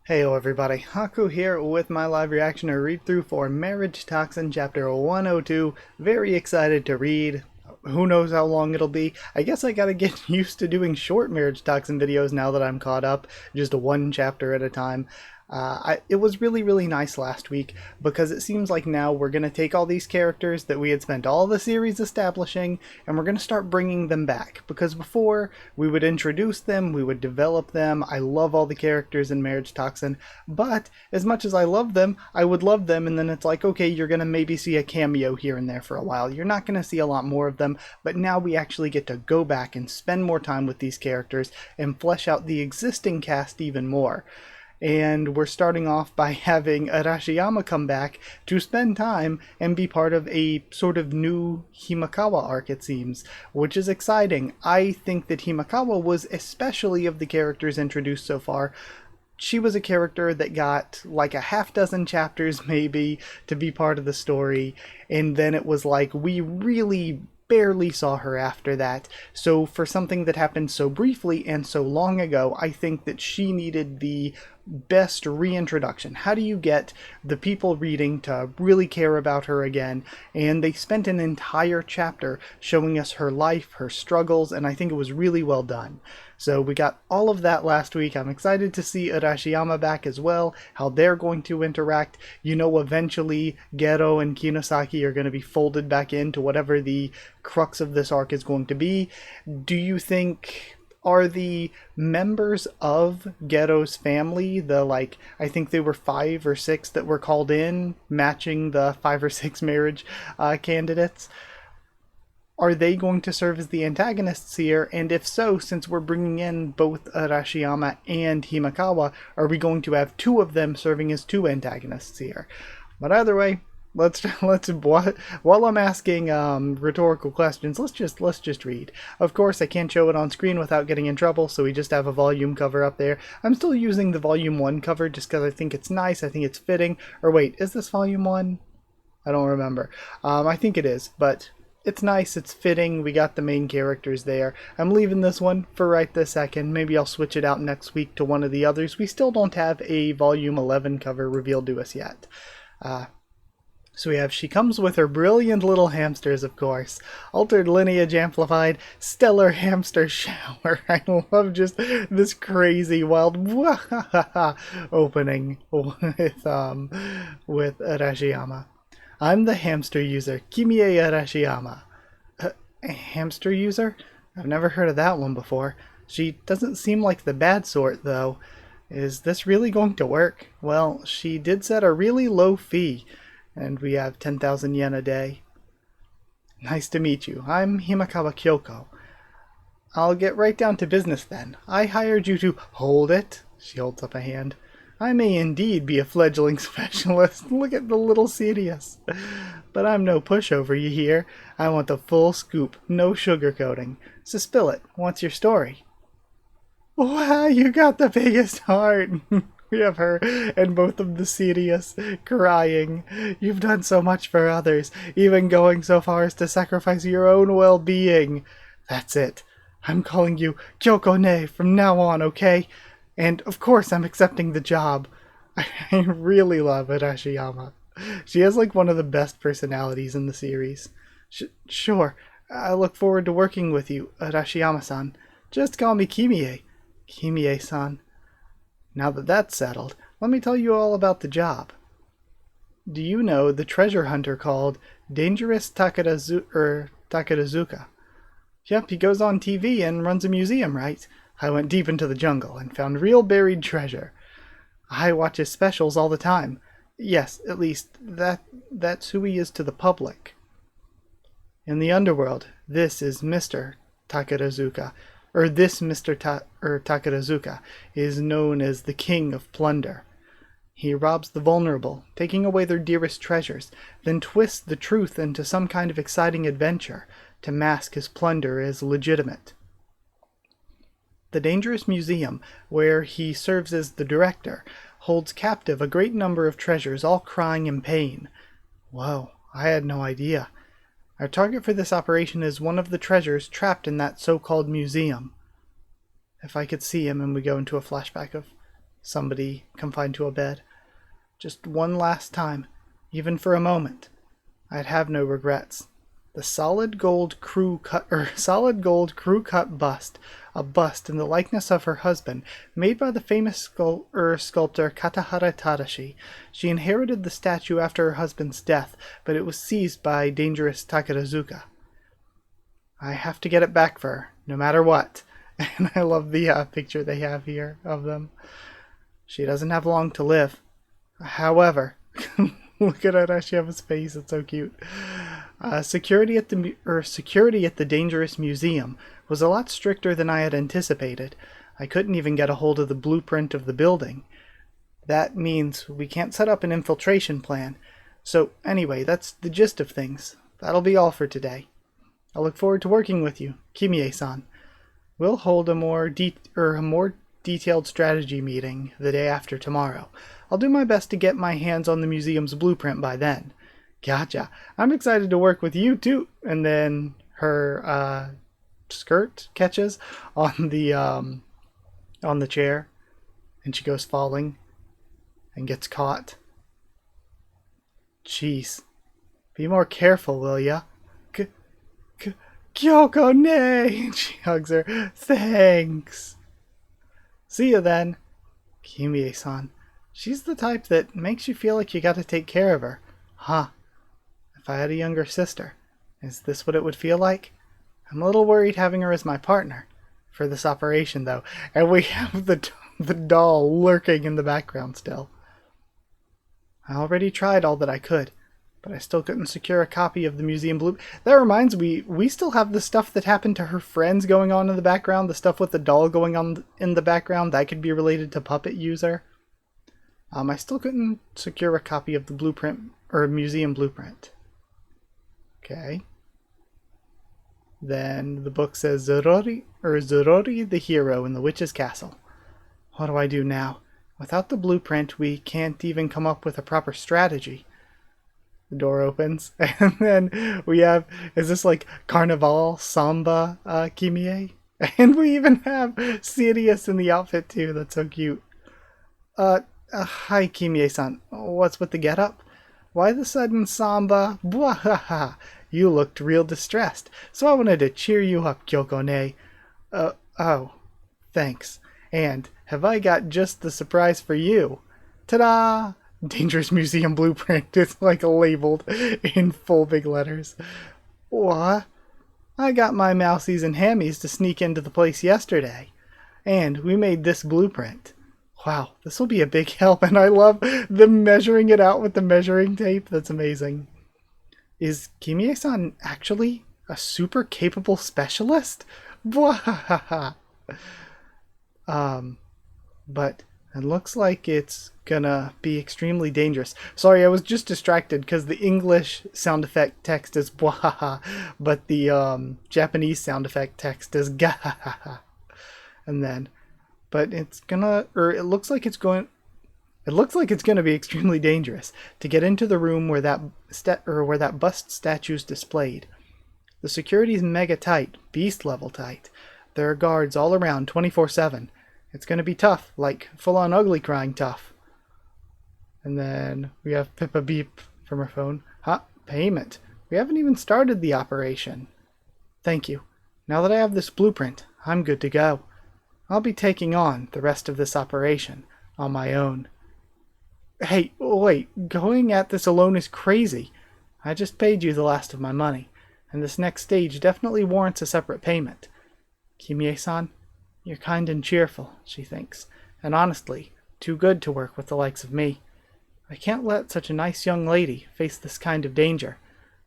Heyo everybody, Haku here with my live reaction or read-through for Marriage Toxin Chapter 102. Very excited to read. Who knows how long it'll be. I guess I gotta get used to doing short Marriage Toxin videos now that I'm caught up, just one chapter at a time. It was really nice last week because it seems like now we're going to take all these characters that we had spent all the series establishing and we're going to start bringing them back, because before we would introduce them, we would develop them. I love all the characters in Marriage Toxin, but as much as I love them, I would love them and then it's like, okay, you're going to maybe see a cameo here and there for a while. You're not going to see a lot more of them, but now we actually get to go back and spend more time with these characters and flesh out the existing cast even more. And we're starting off by having Arashiyama come back to spend time and be part of a sort of new Himekawa arc, it seems, which is exciting. I think that Himekawa was, especially of the characters introduced so far, she was a character that got like a half dozen chapters maybe to be part of the story, and then it was like we really barely saw her after that. So for something that happened so briefly and so long ago, I think that she needed the best reintroduction. How do you get the people reading to really care about her again? And they spent an entire chapter showing us her life, her struggles, and I think it was really well done. So we got all of that last week. I'm excited to see Arashiyama back as well, how they're going to interact. You know, eventually Gero and Kinosaki are going to be folded back into whatever the crux of this arc is going to be. Do you think, are the members of Gero's family, I think they were 5 or 6 that were called in, matching the 5 or 6 marriage candidates, are they going to serve as the antagonists here? And if so, since we're bringing in both Arashiyama and Himekawa, are we going to have 2 of them serving as 2 antagonists here? But either way, let's while I'm asking rhetorical questions, let's just read. Of course, I can't show it on screen without getting in trouble, so we just have a volume cover up there. I'm still using the volume 1 cover just because I think it's nice. I think it's fitting. Or wait, is this volume 1? I don't remember. I think it is, but it's nice, it's fitting, we got the main characters there. I'm leaving this one for right this second. Maybe I'll switch it out next week to one of the others. We still don't have a volume 11 cover revealed to us yet. So we have, she comes with her brilliant little hamsters, of course. Altered lineage amplified, stellar hamster shower. I love just this crazy wild opening with Arashiyama. I'm the hamster user, Kimie Arashiyama. Hamster user? I've never heard of that one before. She doesn't seem like the bad sort, though. Is this really going to work? Well, she did set a really low fee, and we have 10,000 yen a day. Nice to meet you. I'm Himekawa Kyoko. I'll get right down to business then. I hired you to hold it. She holds up a hand. I may indeed be a fledgling specialist. Look at the little Sirius. But I'm no pushover, you hear. I want the full scoop, no sugarcoating. So spill it. What's your story? Wow, you got the biggest heart. We have her and both of the Sirius crying. You've done so much for others, even going so far as to sacrifice your own well-being. That's it. I'm calling you Kyoko-ne from now on, okay? And of course I'm accepting the job. I really love Arashiyama. She has like one of the best personalities in the series. Sure, I look forward to working with you, Arashiyama-san. Just call me Kimie. Kimie-san. Now that that's settled, let me tell you all about the job. Do you know the treasure hunter called Dangerous Takarazuka? Yep, he goes on TV and runs a museum, right? I went deep into the jungle and found real buried treasure. I watch his specials all the time. Yes, at least that's who he is to the public. In the underworld, this is Mr. Takarazuka, or this Mr. Takarazuka is known as the King of Plunder. He robs the vulnerable, taking away their dearest treasures, then twists the truth into some kind of exciting adventure to mask his plunder as legitimate. The Dangerous Museum, where he serves as the director, holds captive a great number of treasures, all crying in pain. Whoa, I had no idea. Our target for this operation is one of the treasures trapped in that so-called museum. If I could see him, and we go into a flashback of somebody confined to a bed. Just one last time, even for a moment, I'd have no regrets. The solid gold crew cut bust, a bust in the likeness of her husband, made by the famous sculptor Katahara Tadashi. She inherited the statue after her husband's death, but it was seized by dangerous Takarazuka. I have to get it back for her, no matter what. And I love the picture they have here of them. She doesn't have long to live. However, look at Arashiyama's face, it's so cute. Security at the dangerous museum was a lot stricter than I had anticipated. I couldn't even get a hold of the blueprint of the building. That means we can't set up an infiltration plan. So anyway, that's the gist of things. That'll be all for today. I look forward to working with you, Kimie-san. We'll hold a more detailed strategy meeting the day after tomorrow. I'll do my best to get my hands on the museum's blueprint by then. Gotcha. I'm excited to work with you too. And then her skirt catches on the chair, and she goes falling and gets caught. Jeez. Be more careful, will ya? Kyoko, nay! She hugs her. Thanks. See you then. Kimie-san. She's the type that makes you feel like you gotta take care of her. Huh. If I had a younger sister, is this what it would feel like? I'm a little worried having her as my partner for this operation, though. And we have the doll lurking in the background still. I already tried all that I could, but I still couldn't secure a copy of the museum blueprint. That reminds me, we still have the stuff that happened to her friends going on in the background, the stuff with the doll going on in the background, that could be related to Puppet User. I still couldn't secure a copy of the blueprint, or museum blueprint. Okay. Then the book says Zorori the hero in the witch's castle. What do I do now? Without the blueprint, we can't even come up with a proper strategy. The door opens, and then we have, is this like Carnival Samba Kimie? And we even have Sirius in the outfit too, that's so cute. Hi Kimie-san, what's with the getup? Why the sudden samba? Bwahaha! You looked real distressed, so I wanted to cheer you up, Kyoko-ne. Oh, thanks. And have I got just the surprise for you? Ta-da! Dangerous Museum Blueprint is like labeled in full big letters. What? I got my mousies and hammies to sneak into the place yesterday, and we made this blueprint. Wow, this will be a big help, and I love them measuring it out with the measuring tape. That's amazing. Is Kimie-san actually a super capable specialist? Bwahaha! But it looks like it's gonna be extremely dangerous. Sorry, I was just distracted because the English sound effect text is bwahaha, but the Japanese sound effect text is gahahaha. And then, but it's gonna, or it looks like it's going, it looks like it's gonna be extremely dangerous to get into the room where that bust statue's displayed. The security's mega tight, beast level tight. There are guards all around 24/7. It's going to be tough, like full-on ugly crying tough. And then we have Pippa Beep from her phone. Huh? Payment. We haven't even started the operation. Thank you. Now that I have this blueprint, I'm good to go. I'll be taking on the rest of this operation on my own. Hey, wait, going at this alone is crazy. I just paid you the last of my money, and this next stage definitely warrants a separate payment. Kimie-san? You're kind and cheerful, she thinks, and honestly, too good to work with the likes of me. I can't let such a nice young lady face this kind of danger.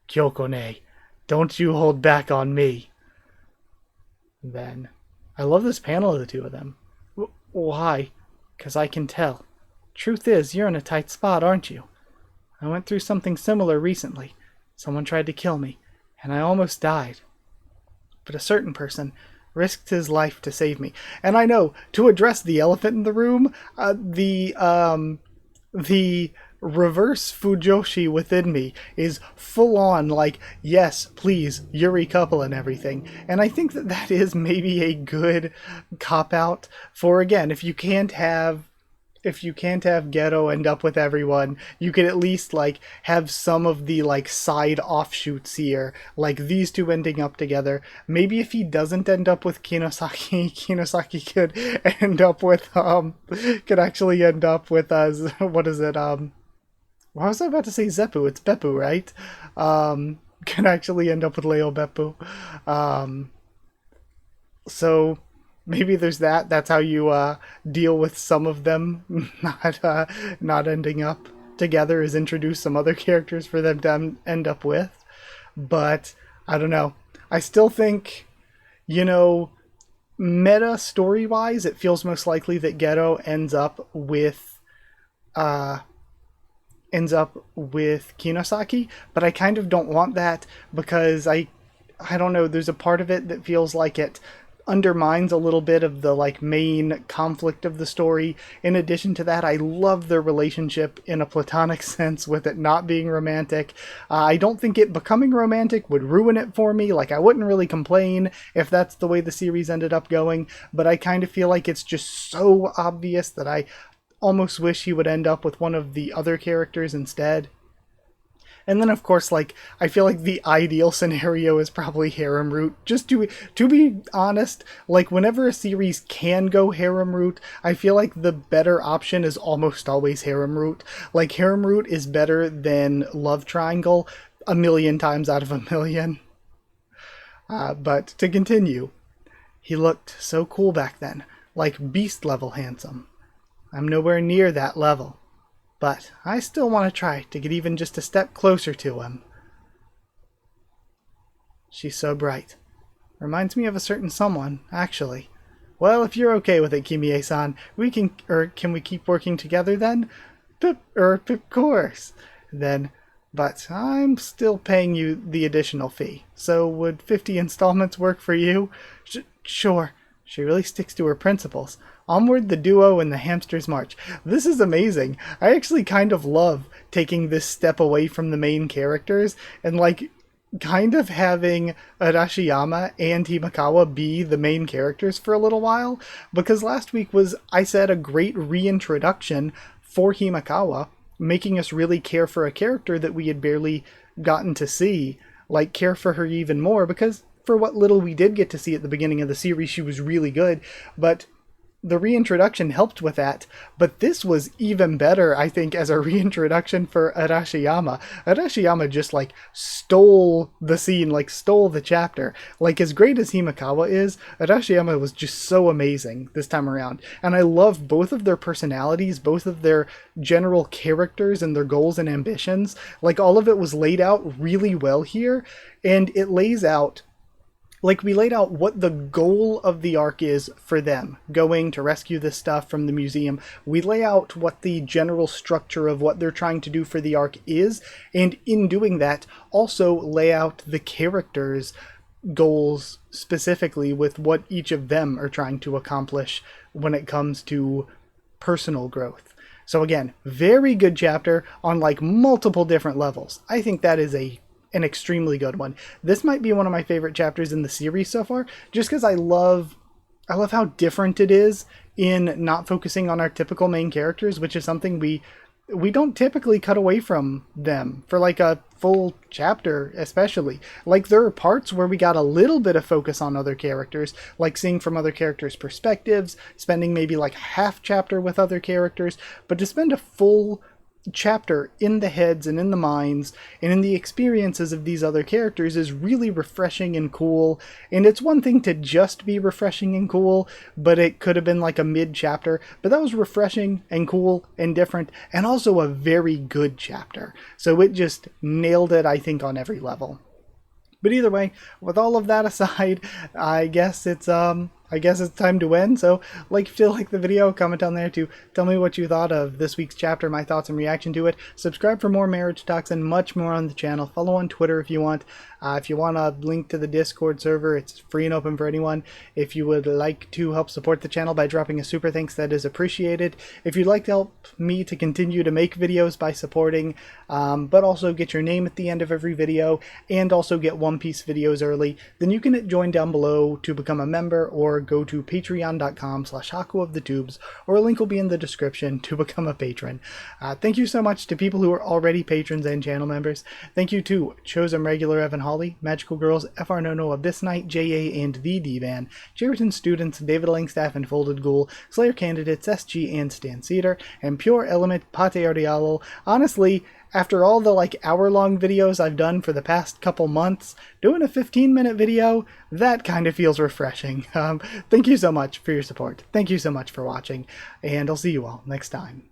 Kyoko-ne, don't you hold back on me. Then, I love this panel of the two of them. Why? 'Cause I can tell. Truth is, you're in a tight spot, aren't you? I went through something similar recently. Someone tried to kill me, and I almost died. But a certain person risked his life to save me. And I know, to address the elephant in the room, the reverse Fujoshi within me is full on like, yes, please, Yuri couple and everything. And I think that is maybe a good cop-out for, again, if you can't have if you can't have Geto end up with everyone, you could at least like have some of the like side offshoots here, like these two ending up together. Maybe if he doesn't end up with Kinosaki, Kinosaki could end up with could actually end up with what is it what was I about to say? Zeppu. It's Beppu, right? Can actually end up with Leo Beppu. So maybe there's that. That's how you deal with some of them not ending up together, is introduce some other characters for them to end up with. But I don't know. I still think, you know, meta story-wise, it feels most likely that Geto ends up with Kinosaki, but I kind of don't want that because I don't know, there's a part of it that feels like it undermines a little bit of the like main conflict of the story. In addition to that, I love their relationship in a platonic sense with it not being romantic. I don't think it becoming romantic would ruin it for me. Like, I wouldn't really complain if that's the way the series ended up going, but I kind of feel like it's just so obvious that I almost wish he would end up with one of the other characters instead. And then, of course, like, I feel like the ideal scenario is probably harem route. Just to be honest, like, whenever a series can go harem route, I feel like the better option is almost always harem route. Like, harem route is better than love triangle a million times out of a million. But to continue, he looked so cool back then, like beast level handsome. I'm nowhere near that level, but I still want to try to get even just a step closer to him. She's so bright. Reminds me of a certain someone, actually. Well, if you're okay with it, Kimie-san, can we keep working together then? Of course. Then, but I'm still paying you the additional fee. So would 50 installments work for you? Sure. She really sticks to her principles. Onward the duo and the hamsters march. This is amazing. I actually kind of love taking this step away from the main characters and like kind of having Arashiyama and Himekawa be the main characters for a little while, because last week was, I said, a great reintroduction for Himekawa, making us really care for a character that we had barely gotten to see, like care for her even more, because for what little we did get to see at the beginning of the series, she was really good, but the reintroduction helped with that. But this was even better, I think, as a reintroduction for Arashiyama. Arashiyama just, like, stole the scene, like, stole the chapter. Like, as great as Himekawa is, Arashiyama was just so amazing this time around. And I love both of their personalities, both of their general characters and their goals and ambitions. Like, all of it was laid out really well here, and it lays out, like, we laid out what the goal of the arc is for them, going to rescue this stuff from the museum. We lay out what the general structure of what they're trying to do for the arc is, and in doing that, also lay out the characters' goals specifically with what each of them are trying to accomplish when it comes to personal growth. So again, very good chapter on like multiple different levels. I think that is an extremely good one. This might be one of my favorite chapters in the series so far, just because I love how different it is in not focusing on our typical main characters, which is something we don't typically cut away from them for like a full chapter, especially. Like, there are parts where we got a little bit of focus on other characters, like seeing from other characters' perspectives, spending maybe like half chapter with other characters, but to spend a full chapter in the heads and in the minds and in the experiences of these other characters is really refreshing and cool. And it's one thing to just be refreshing and cool, but it could have been like a mid chapter, but that was refreshing and cool and different, and also a very good chapter. So it just nailed it, I think, on every level. But either way, with all of that aside, I guess it's time to end. So, like, if you like the video, comment down there to tell me what you thought of this week's chapter, my thoughts and reaction to it. Subscribe for more Marriage Talks and much more on the channel. Follow on Twitter if you want. If you want a link to the Discord server, it's free and open for anyone. If you would like to help support the channel by dropping a super thanks, that is appreciated. If you'd like to help me to continue to make videos by supporting, but also get your name at the end of every video, and also get One Piece videos early, then you can join down below to become a member or more, go to patreon.com/HakuOfTheTubes, or a link will be in the description to become a patron. Thank you so much to people who are already patrons and channel members. Thank you to Chosen Regular Evan Hawley, Magical Girls, FR Nono, Abyss Knight, JA, and the D-Van, Jeriton Students, David Langstaff and Folded Ghoul, Slayer Candidates, SG and Stan Cedar, and Pure Element, Pate Ardialo. Honestly, after all the hour-long videos I've done for the past couple months, doing a 15-minute video, that kind of feels refreshing. Thank you so much for your support. Thank you so much for watching, and I'll see you all next time.